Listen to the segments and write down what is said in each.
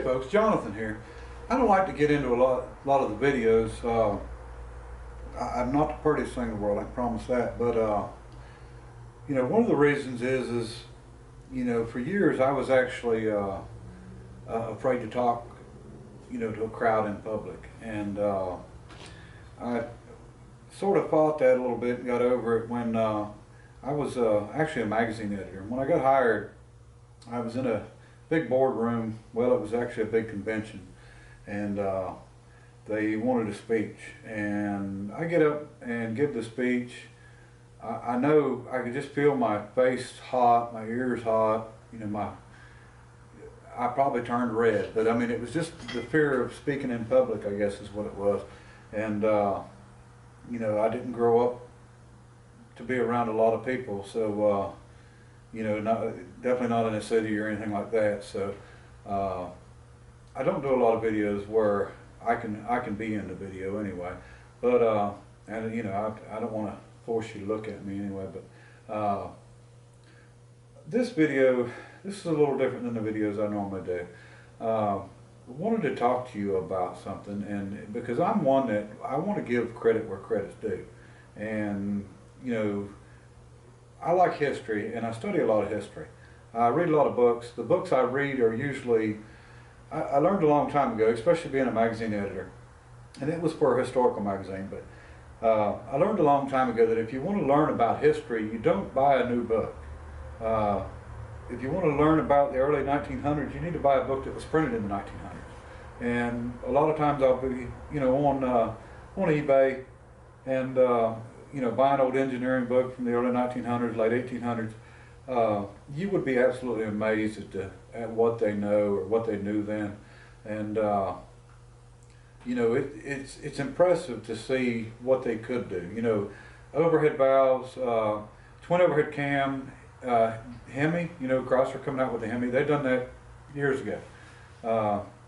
folks, Jonathan here. I don't like to get into a lot of the videos. I'm not the prettiest thing in the world, I can promise that. But you know, one of the reasons is you know, for years I was actually afraid to talk, you know, to a crowd in public, and I sort of fought that a little bit and got over it when I was actually a magazine editor. When I got hired, I was in a big boardroom. Well, it was actually a big convention, and they wanted a speech, and I get up and give the speech. I know I could just feel my face hot, my ears hot, you know, I probably turned red, but I mean, it was just the fear of speaking in public, I guess is what it was. And you know, I didn't grow up to be around a lot of people, so you know, definitely not in a city or anything like that. So I don't do a lot of videos where I can be in the video anyway. But and you know, I don't want to force you to look at me anyway. But this video, this is a little different than the videos I normally do. I wanted to talk to you about something, and because I'm one that I want to give credit where credit's due, and you know, I like history and I study a lot of history. I read a lot of books. The books I read are usually, I learned a long time ago, especially being a magazine editor, and it was for a historical magazine, but I learned a long time ago that if you want to learn about history, you don't buy a new book. If you want to learn about the early 1900s, you need to buy a book that was printed in the 1900s. And a lot of times I'll be, you know, on eBay and you know, buy an old engineering book from the early 1900s, late 1800s. You would be absolutely amazed at what they know or what they knew then, and you know, it's impressive to see what they could do. You know, overhead valves, twin overhead cam, Hemi. You know, Chrysler coming out with the Hemi. They've done that years ago.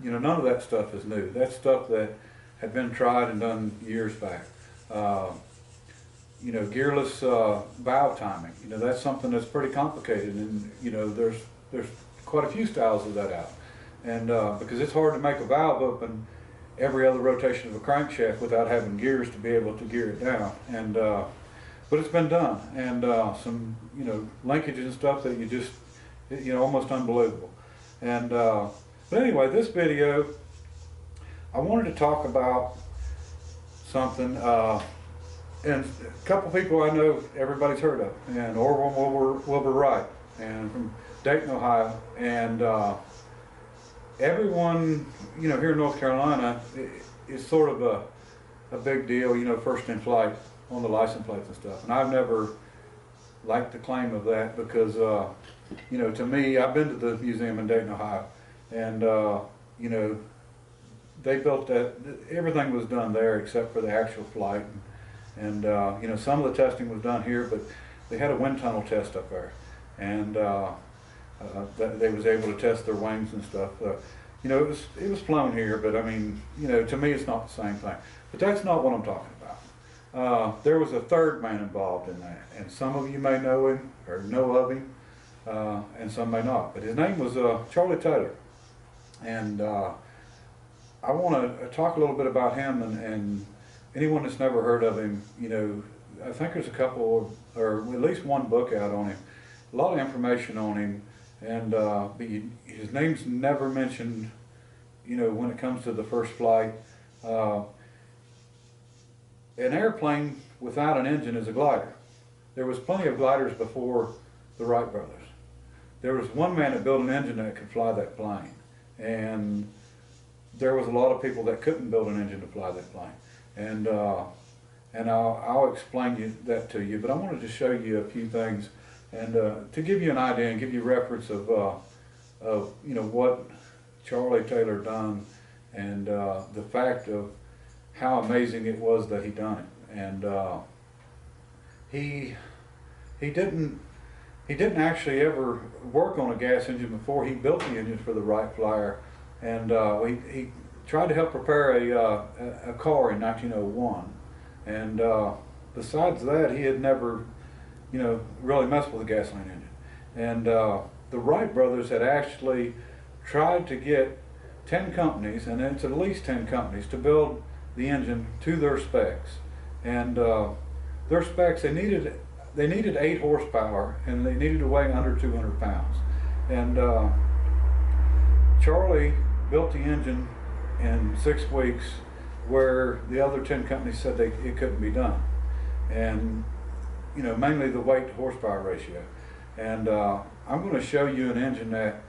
You know, none of that stuff is new. That's stuff that had been tried and done years back. You know, gearless valve timing. You know, that's something that's pretty complicated, and you know, there's quite a few styles of that out, and because it's hard to make a valve open every other rotation of a crankshaft without having gears to be able to gear it down, and but it's been done, and some, you know, linkages and stuff that you just, you know, almost unbelievable. And but anyway, this video, I wanted to talk about something. And a couple people I know everybody's heard of, and Orville Wilbur Wright, and from Dayton, Ohio, and everyone, you know, here in North Carolina, it's sort of a big deal, you know, first in flight on the license plates and stuff. And I've never liked the claim of that because, you know, to me, I've been to the museum in Dayton, Ohio, and you know, they built that, everything was done there except for the actual flight. And you know, some of the testing was done here, but they had a wind tunnel test up there, and they was able to test their wings and stuff. You know, it was flown here, but I mean, you know, to me it's not the same thing. But that's not what I'm talking about. There was a third man involved in that, and some of you may know him or know of him, and some may not. But his name was Charlie Taylor, and I want to talk a little bit about him and anyone that's never heard of him. You know, I think there's a couple, or at least one book out on him, a lot of information on him, and but his name's never mentioned, you know, when it comes to the first flight. An airplane without an engine is a glider. There was plenty of gliders before the Wright brothers. There was one man that built an engine that could fly that plane, and there was a lot of people that couldn't build an engine to fly that plane. And I'll explain that to you, but I wanted to show you a few things, and to give you an idea and give you reference of you know, what Charlie Taylor done, and the fact of how amazing it was that he done it. And he didn't actually ever work on a gas engine before he built the engine for the Wright Flyer, and he tried to help prepare a car in 1901, and besides that, he had never, you know, really messed with a gasoline engine. And the Wright brothers had actually tried to get 10 companies, and it's at least 10 companies, to build the engine to their specs. And their specs, they needed 8 horsepower, and they needed to weigh under 200 pounds. And Charlie built the engine in 6 weeks, where the other 10 companies said it couldn't be done. And you know, mainly the weight to horsepower ratio. And I'm going to show you an engine that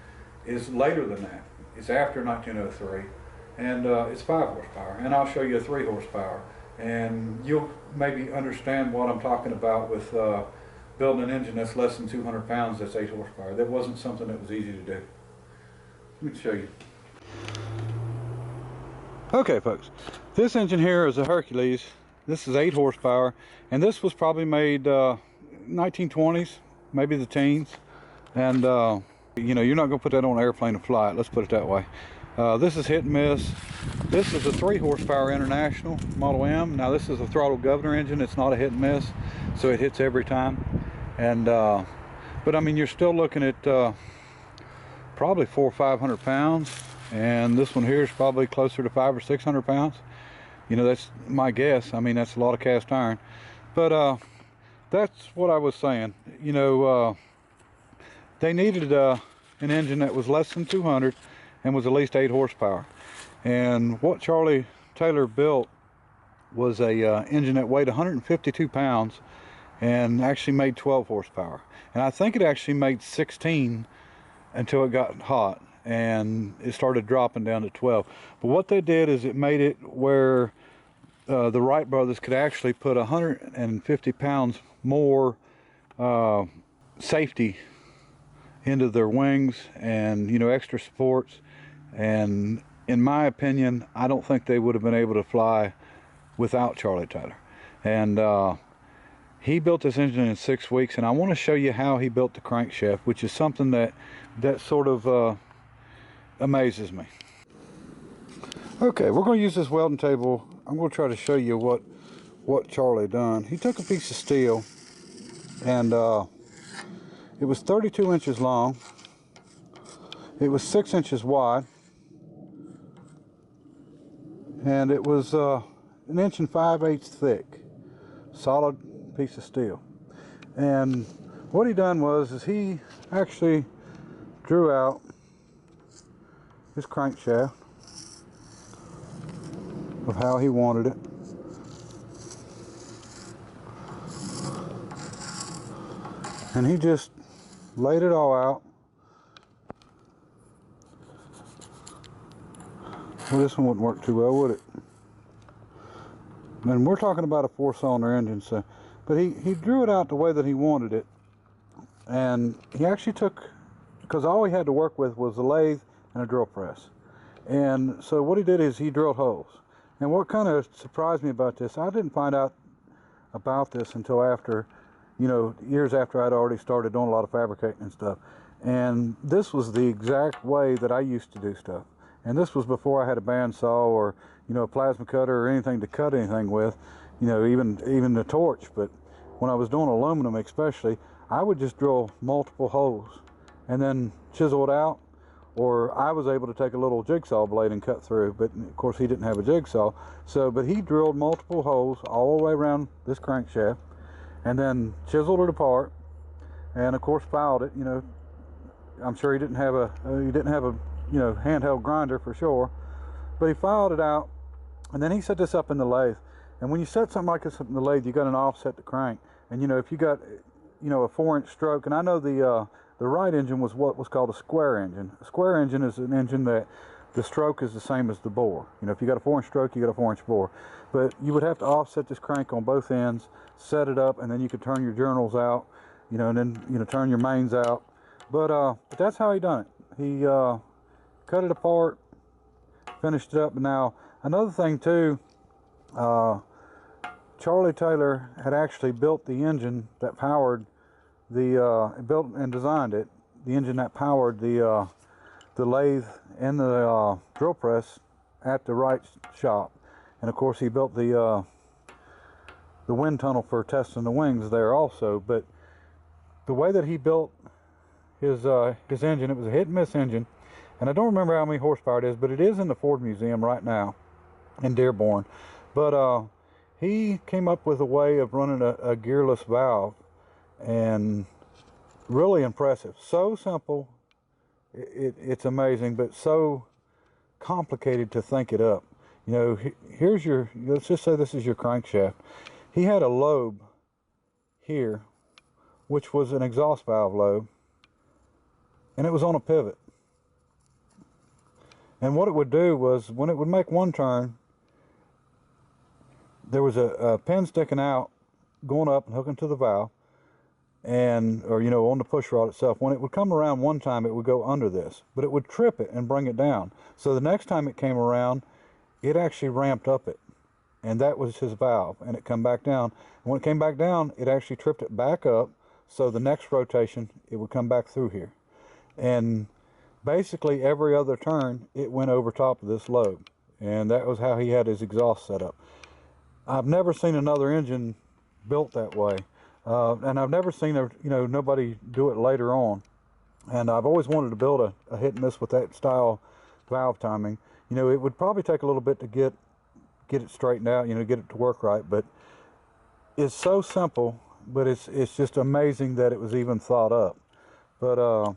is later than that. It's after 1903, and it's 5 horsepower. And I'll show you a 3 horsepower, and you'll maybe understand what I'm talking about with building an engine that's less than 200 pounds that's 8 horsepower. That wasn't something that was easy to do. Let me show you. Okay folks, this engine here is a Hercules. This is 8 horsepower, and this was probably made 1920s, maybe the teens. And you know, you're not going to put that on an airplane to fly it, let's put it that way. This is hit and miss. This is a 3 horsepower International Model M. Now this is a throttle governor engine. It's not a hit and miss, so it hits every time. And but I mean, you're still looking at probably 400 or 500 pounds, and this one here is probably closer to 500 or 600 pounds. You know, that's my guess. I mean, that's a lot of cast iron. But that's what I was saying. You know, they needed an engine that was less than 200 and was at least 8 horsepower. And what Charlie Taylor built was a engine that weighed 152 pounds and actually made 12 horsepower. And I think it actually made 16 until it got hot, and it started dropping down to 12. But what they did is it made it where the Wright brothers could actually put 150 pounds more safety into their wings, and you know, extra supports. And in my opinion, I don't think they would have been able to fly without Charlie Taylor. And he built this engine in 6 weeks, and I want to show you how he built the crankshaft, which is something that sort of amazes me. Okay, we're going to use this welding table. I'm going to try to show you what Charlie done. He took a piece of steel, and it was 32 inches long. It was 6 inches wide, and it was 1 inch and 5/8 thick, solid piece of steel. And what he done was he actually drew out his crankshaft of how he wanted it. And he just laid it all out. Well, this one wouldn't work too well, would it? And we're talking about a 4-cylinder engine, so, but he drew it out the way that he wanted it. And he actually took, because all he had to work with was a lathe and a drill press. And so what he did is he drilled holes. And what kind of surprised me about this, I didn't find out about this until after, you know, years after I'd already started doing a lot of fabricating and stuff. And this was the exact way that I used to do stuff. And this was before I had a bandsaw or, you know, a plasma cutter or anything to cut anything with, you know, even the torch. But when I was doing aluminum especially, I would just drill multiple holes and then chisel it out. Or I was able to take a little jigsaw blade and cut through, but of course he didn't have a jigsaw. So, but he drilled multiple holes all the way around this crankshaft, and then chiseled it apart, and of course filed it. You know, I'm sure he didn't have a you know, handheld grinder for sure, but he filed it out, and then he set this up in the lathe. And when you set something like this up in the lathe, you got an offset to crank. And you know, if you got, you know, a 4-inch stroke, and I know the Wright engine was what was called a square engine. A square engine is an engine that the stroke is the same as the bore. You know, if you got a 4-inch stroke, you got a 4-inch bore. But you would have to offset this crank on both ends, set it up, and then you could turn your journals out, you know, and then, you know, turn your mains out. But that's how he done it. He cut it apart, finished it up. And now another thing too, Charlie Taylor had actually built the engine that powered built and designed it, the engine that powered the lathe and the drill press at the Wright shop. And of course he built the wind tunnel for testing the wings there also. But the way that he built his engine, it was a hit and miss engine, and I don't remember how many horsepower it is, but it is in the Ford Museum right now in Dearborn. But he came up with a way of running a gearless valve, and really impressive. So simple, it's amazing, but so complicated to think it up. You know, here's your, let's just say this is your crankshaft. He had a lobe here, which was an exhaust valve lobe, and it was on a pivot. And what it would do was, when it would make one turn, there was a pin sticking out, going up and hooking to the valve, and, or, you know, on the push rod itself. When it would come around one time, it would go under this, but it would trip it and bring it down. So the next time it came around, it actually ramped up it, and that was his valve, and it come back down. And when it came back down, it actually tripped it back up, so the next rotation, it would come back through here. And basically every other turn, it went over top of this lobe, and that was how he had his exhaust set up. I've never seen another engine built that way. And I've never seen nobody do it later on. And I've always wanted to build a hit and miss with that style valve timing. You know, it would probably take a little bit to get it straightened out, you know, get it to work right. But it's so simple, but it's just amazing that it was even thought up. But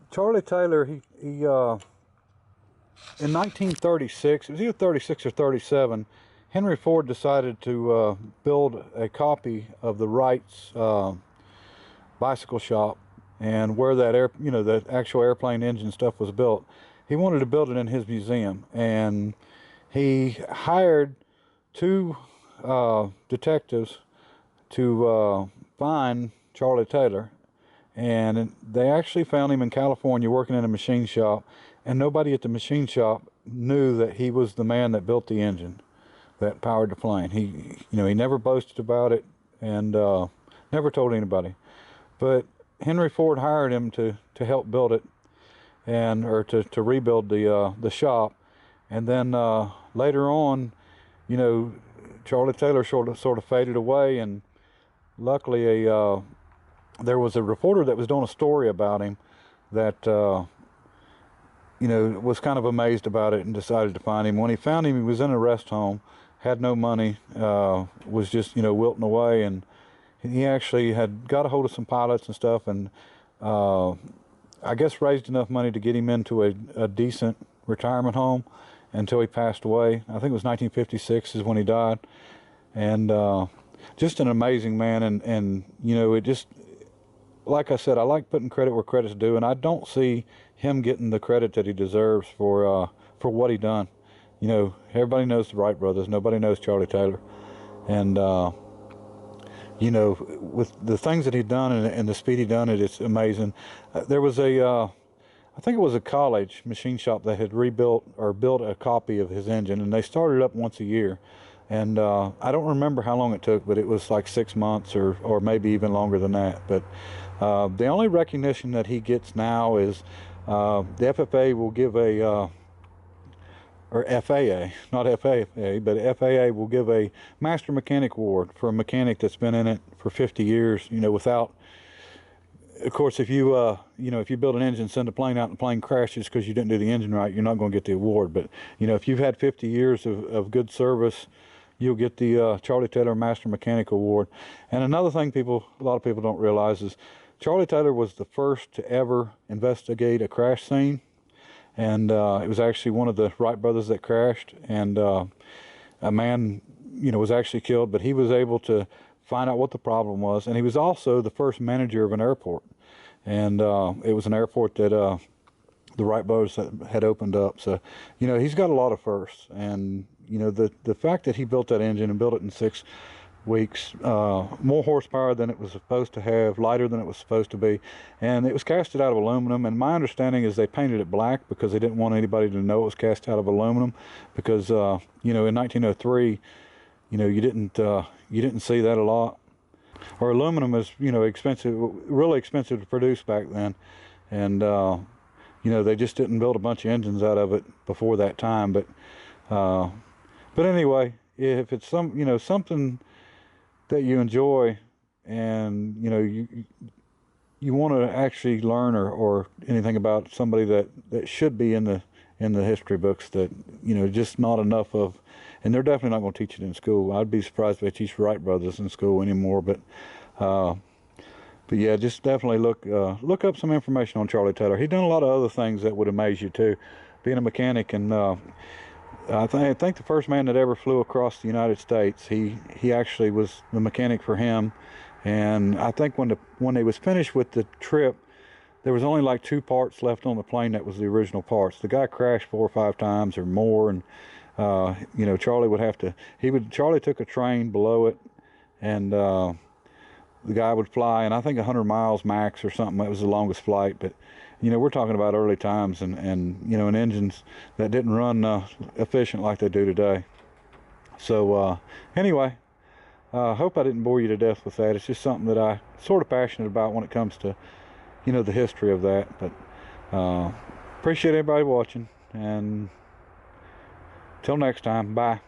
Charlie Taylor, he in 1936, it was either 36 or 37, Henry Ford decided to build a copy of the Wright's bicycle shop, and where that the actual airplane engine stuff was built. He wanted to build it in his museum, and he hired two detectives to find Charlie Taylor, and they actually found him in California working in a machine shop, and nobody at the machine shop knew that he was the man that built the engine that powered the plane. He never boasted about it, and never told anybody. But Henry Ford hired him to help build it, or to rebuild the shop. And then later on, you know, Charlie Taylor sort of faded away, and luckily there was a reporter that was doing a story about him that was kind of amazed about it and decided to find him. When he found him, he was in a rest home, had no money, was just wilting away, and he actually had got a hold of some pilots and stuff, and I guess raised enough money to get him into a decent retirement home until he passed away. I think it was 1956 is when he died. And just an amazing man, and it just, like I said, I like putting credit where credit's due, and I don't see him getting the credit that he deserves for what he done. Everybody knows the Wright brothers. Nobody knows Charlie Taylor. And with the things that he'd done and the speed he done it, it's amazing. There was I think it was a college machine shop that had rebuilt or built a copy of his engine, and they started up once a year. And I don't remember how long it took, but it was like 6 months or maybe even longer than that. But the only recognition that he gets now is the FFA will give or FAA, not FAA, but FAA will give a Master Mechanic Award for a mechanic that's been in it for 50 years, without, of course, if you if you build an engine, send a plane out and the plane crashes because you didn't do the engine right, you're not going to get the award. But, if you've had 50 years of good service, you'll get the Charlie Taylor Master Mechanic Award. And another thing a lot of people don't realize is Charlie Taylor was the first to ever investigate a crash scene. And it was actually one of the Wright brothers that crashed, and a man, was actually killed, but he was able to find out what the problem was. And he was also the first manager of an airport, and it was an airport that the Wright brothers had opened up. So, he's got a lot of firsts, and the fact that he built that engine and built it in 6 weeks, more horsepower than it was supposed to have, lighter than it was supposed to be, and it was casted out of aluminum. And my understanding is they painted it black because they didn't want anybody to know it was cast out of aluminum, because in 1903, you didn't see that a lot. Or aluminum was expensive, really expensive to produce back then, and they just didn't build a bunch of engines out of it before that time. But anyway, if it's something that you enjoy, and you you want to actually learn or anything about somebody that should be in the history books, that just not enough of, and they're definitely not going to teach it in school. I'd be surprised if they teach Wright brothers in school anymore. But yeah, just definitely look up some information on Charlie Taylor. He's done a lot of other things that would amaze you too, being a mechanic. And I think the first man that ever flew across the United States, he actually was the mechanic for him. And I think when they was finished with the trip, there was only like 2 parts left on the plane that was the original parts. The guy crashed 4 or 5 times or more, and Charlie would have to. Charlie took a train below it, and the guy would fly, and I think 100 miles max or something. That was the longest flight. But we're talking about early times, and engines that didn't run efficient like they do today. So anyway, I hope I didn't bore you to death with that. It's just something that I sort of passionate about when it comes to the history of that. But appreciate everybody watching, and till next time, bye.